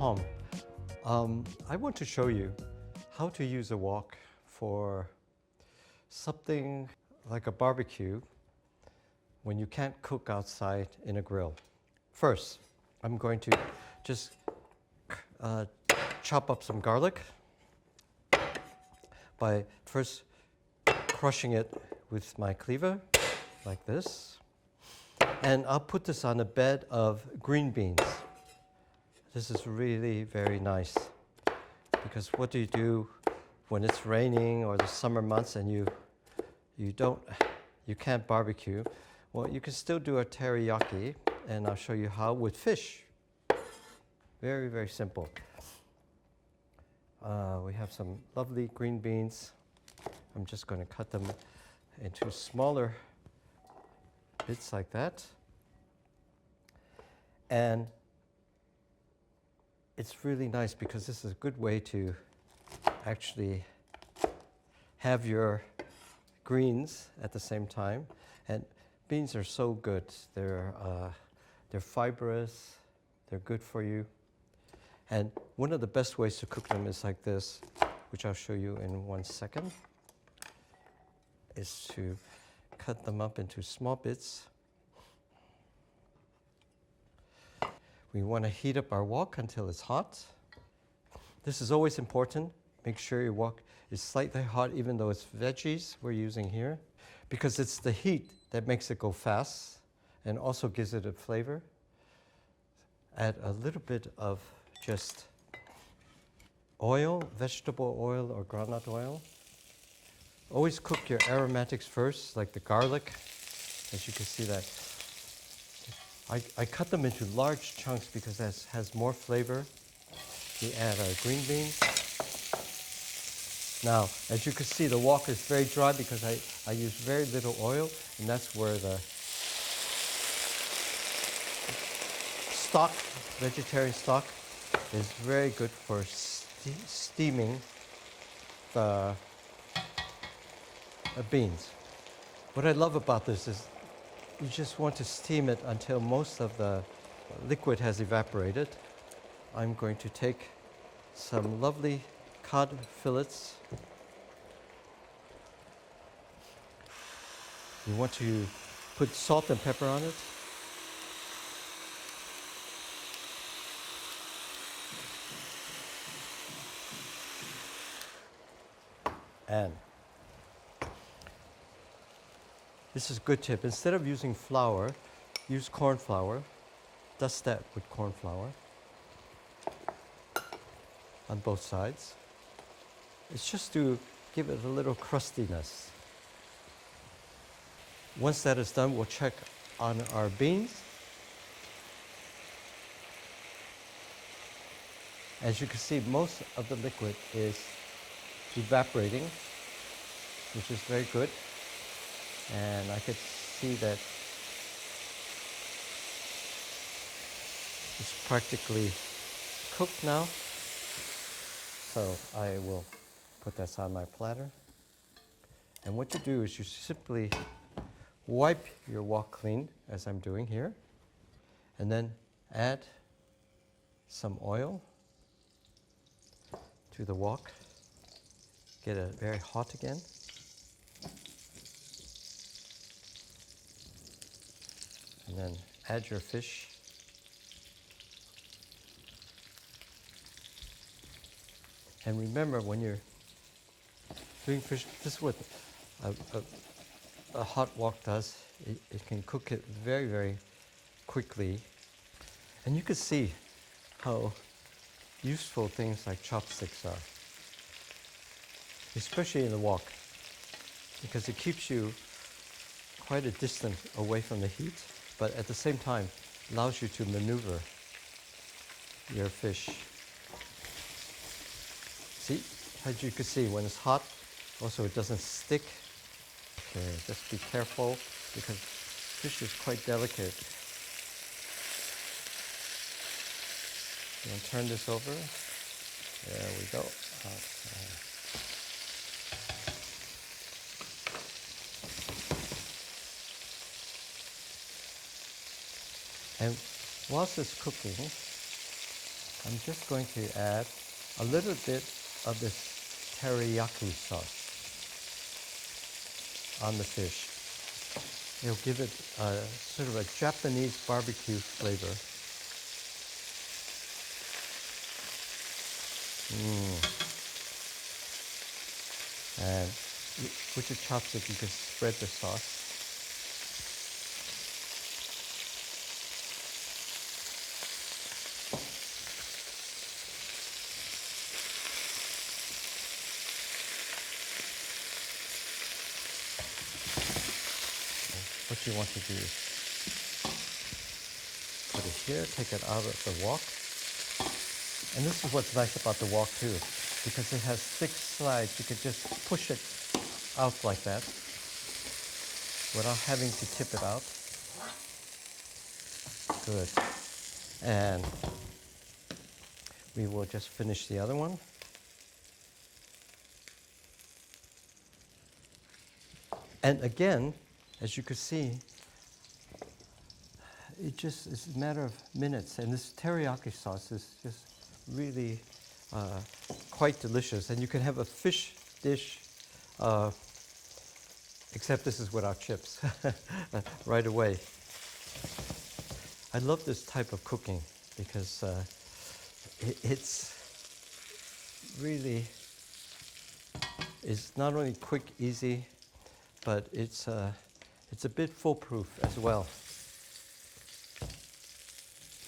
Hom. I want to show you how to use a wok for something like a barbecue when you can't cook outside in a grill. First, I'm going to just chop up some garlic by first crushing it with my cleaver like this. And I'll put this on a bed of green beans. This is really very nice because what do you do when it's raining or the summer months and you can't barbecue? Well, you can still do a teriyaki, and I'll show you how with fish. Very, very simple. We have some lovely green beans. I'm just going to cut them into smaller bits like that. And it's really nice because this is a good way to actually have your greens at the same time. And beans are so good. They're fibrous. They're good for you. And one of the best ways to cook them is like this, which I'll show you in 1 second, is to cut them up into small bits. We want to heat up our wok until it's hot. This is always important. Make sure your wok is slightly hot, even though it's veggies we're using here, because it's the heat that makes it go fast and also gives it a flavor. Add a little bit of just oil, vegetable oil or groundnut oil. Always cook your aromatics first, like the garlic, as you can see that. I cut them into large chunks because that has more flavor. We add our green beans. Now, as you can see, the wok is very dry because I use very little oil, and that's where the stock, vegetarian stock, is very good for steaming the beans. What I love about this is you just want to steam it until most of the liquid has evaporated. I'm going to take some lovely cod fillets. You want to put salt and pepper on it. And this is a good tip. Instead of using flour, use corn flour. Dust that with corn flour on both sides. It's just to give it a little crustiness. Once that is done, we'll check on our beans. As you can see, most of the liquid is evaporating, which is very good. And I could see that it's practically cooked now. So I will put this on my platter. And what you do is you simply wipe your wok clean, as I'm doing here, and then add some oil to the wok. Get it very hot again. And then add your fish. And remember, when you're doing fish, this is what a hot wok does. It can cook it very, very quickly. And you can see how useful things like chopsticks are, especially in the wok, because it keeps you quite a distance away from the heat, but at the same time allows you to maneuver your fish. See, as you can see, when it's hot, also it doesn't stick. Okay, just be careful because fish is quite delicate. And turn this over. There we go. Okay. And whilst it's cooking, I'm just going to add a little bit of this teriyaki sauce on the fish. It'll give it sort of a Japanese barbecue flavor. And with your chopstick, you can spread the sauce. What you want to do is put it here, take it out of the wok. And this is what's nice about the wok too, because it has 6 slides. You can just push it out like that without having to tip it out. Good. And we will just finish the other one. And again, as you can see, it just is a matter of minutes. And this teriyaki sauce is just really quite delicious. And you can have a fish dish, except this is without chips, right away. I love this type of cooking because it's really, it's not only quick, easy, but it's a bit foolproof as well.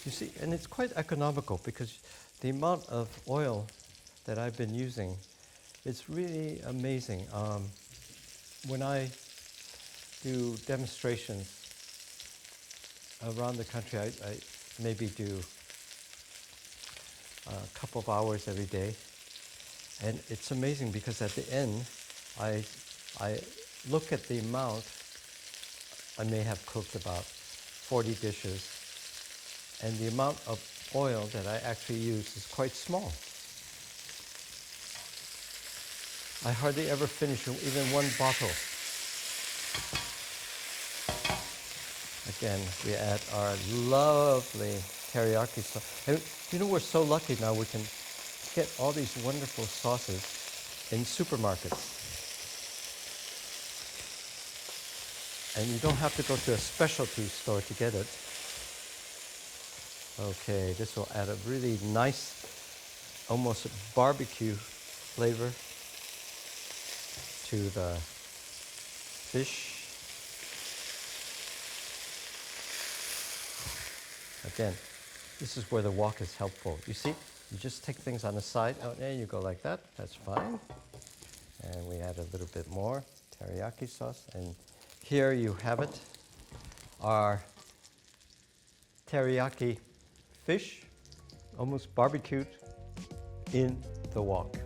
You see, and it's quite economical because the amount of oil that I've been using, it's really amazing. When I do demonstrations around the country, I maybe do a couple of hours every day. And it's amazing because at the end, I look at the amount. I may have cooked about 40 dishes, and the amount of oil that I actually use is quite small. I hardly ever finish even one bottle. Again, we add our lovely teriyaki sauce. And you know, we're so lucky now we can get all these wonderful sauces in supermarkets. And you don't have to go to a specialty store to get it. Okay, this will add a really nice, almost barbecue flavor to the fish. Again, this is where the wok is helpful. You see, you just take things on the side. Oh, there you go like that. That's fine. And we add a little bit more teriyaki sauce. And here you have it, our teriyaki fish, almost barbecued in the wok.